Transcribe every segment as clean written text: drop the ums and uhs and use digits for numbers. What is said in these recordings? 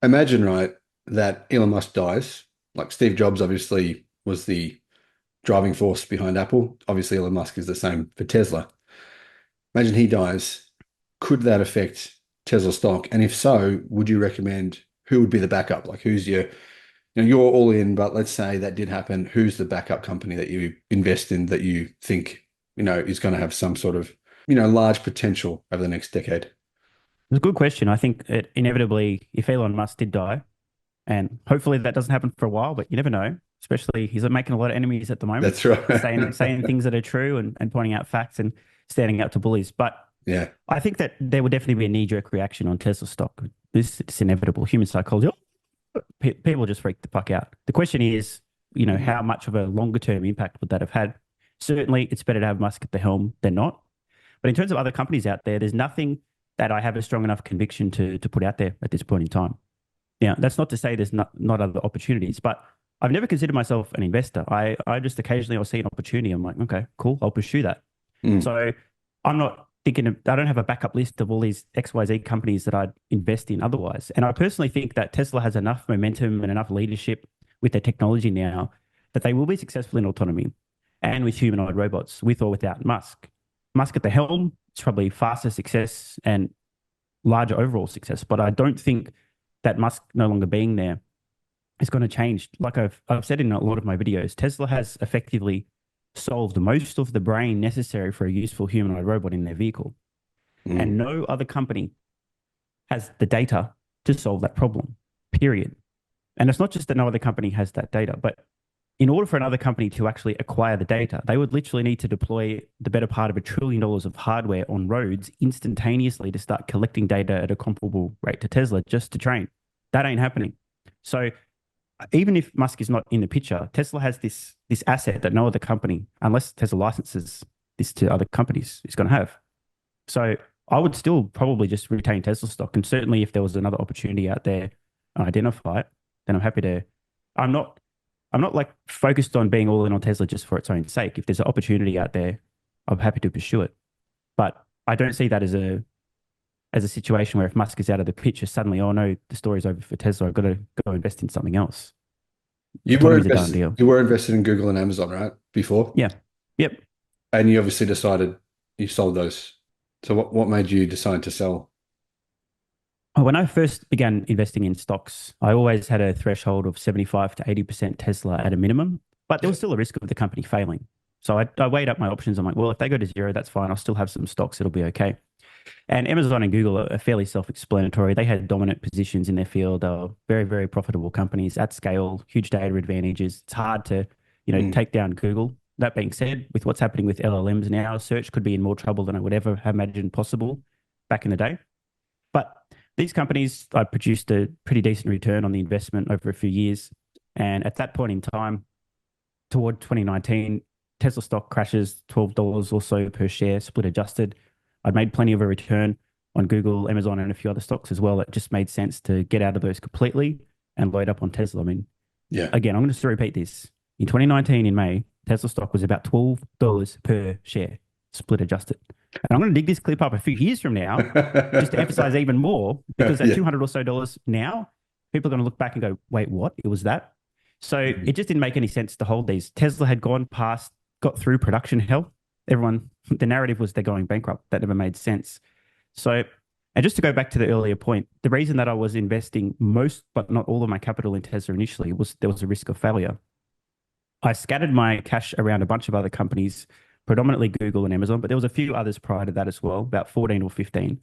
imagine, right, that Elon Musk dies. Like Steve Jobs obviously was the driving force behind Apple. Obviously, Elon Musk is the same for Tesla. Imagine he dies. Could that affect Tesla stock? And if so, would you recommend who would be the backup? Like who's you're all in, but let's say that did happen. Who's the backup company that you invest in that you think, is going to have some sort of, large potential over the next decade? It's a good question. I think it inevitably, if Elon Musk did die, and hopefully that doesn't happen for a while, but you never know. Especially he's making a lot of enemies at the moment, That's right. saying things that are true and pointing out facts and standing up to bullies. But Yeah, I think that there would definitely be a knee-jerk reaction on Tesla stock. This is inevitable. Human psychology. People just freak the fuck out. The question is, how much of a longer-term impact would that have had? Certainly, it's better to have Musk at the helm than not. But in terms of other companies out there, there's nothing that I have a strong enough conviction to put out there at this point in time. Yeah, that's not to say there's not other opportunities, but I've never considered myself an investor. I just occasionally I'll see an opportunity. I'm like, okay, cool, I'll pursue that. Mm. So I'm not thinking of, I don't have a backup list of all these XYZ companies that I'd invest in otherwise. And I personally think that Tesla has enough momentum and enough leadership with their technology now that they will be successful in autonomy and with humanoid robots, with or without Musk. Musk at the helm, it's probably faster success and larger overall success. But I don't think that Musk no longer being there is going to change. Like I've said in a lot of my videos, Tesla has effectively solved most of the brain necessary for a useful humanoid robot in their vehicle. Mm. And no other company has the data to solve that problem, period. And it's not just that no other company has that data, but in order for another company to actually acquire the data, they would literally need to deploy the better part of $1 trillion of hardware on roads instantaneously to start collecting data at a comparable rate to Tesla just to train. That ain't happening. So even if Musk is not in the picture, Tesla has this asset that no other company, unless Tesla licenses this to other companies, is going to have. So I would still probably just retain Tesla stock, and certainly if there was another opportunity out there, and identify it, then I'm happy to. I'm not. I'm not like focused on being all in on Tesla just for its own sake. If there's an opportunity out there, I'm happy to pursue it. But I don't see that as a situation where if Musk is out of the picture, suddenly, oh no, the story's over for Tesla. I've got to go invest in something else. You were Autonomy is a done invested, deal. you were invested in Google and Amazon, right? Before, Yeah. Yep. and you obviously decided you sold those. So what made you decide to sell? When I first began investing in stocks, I always had a threshold of 75 to 80% Tesla at a minimum, but there was still a risk of the company failing. So I weighed up my options. I'm like, well, if they go to zero, that's fine. I'll still have some stocks. It'll be okay. And Amazon and Google are fairly self-explanatory. They had dominant positions in their field. They were very, very profitable companies at scale, huge data advantages. It's hard to, Mm. take down Google. That being said, with what's happening with LLMs now, search could be in more trouble than I would ever have imagined possible back in the day. But these companies, I produced a pretty decent return on the investment over a few years. And at that point in time, toward 2019, Tesla stock crashes $12 or so per share, split adjusted. I'd made plenty of a return on Google, Amazon, and a few other stocks as well. It just made sense to get out of those completely and load up on Tesla. I mean, Yeah. again, I'm going to repeat this. In 2019, in May, Tesla stock was about $12 per share, split adjusted. And I'm going to dig this clip up a few years from now just to emphasize even more, because at Yeah. 200 or so dollars now, people are going to look back and go, wait, what? It was that? So it Mm. just didn't make any sense to hold these. Tesla had gone past, got through production hell. Everyone, the narrative was they're going bankrupt. That never made sense. So, and just to go back to the earlier point, the reason that I was investing most, but not all of my capital in Tesla initially was there was a risk of failure. I scattered my cash around a bunch of other companies, predominantly Google and Amazon, but there was a few others prior to that as well, about 14 or 15.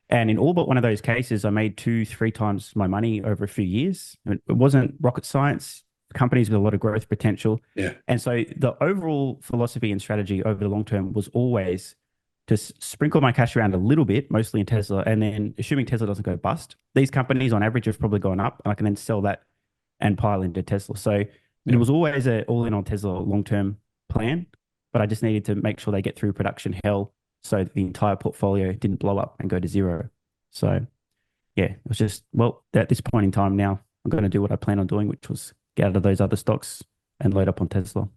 And in all but one of those cases, I made two, three times my money over a few years. It wasn't rocket science, companies with a lot of growth potential. Yeah. And so the overall philosophy and strategy over the long term was always to sprinkle my cash around a little bit, mostly in Tesla, and then assuming Tesla doesn't go bust, these companies on average have probably gone up, and I can then sell that and pile into Tesla. So it Yeah. was always a all in on Tesla long term plan, but I just needed to make sure they get through production hell so the entire portfolio didn't blow up and go to zero. So yeah, it was just, well, at this point in time now, I'm going to do what I plan on doing, which was get out of those other stocks and load up on Tesla.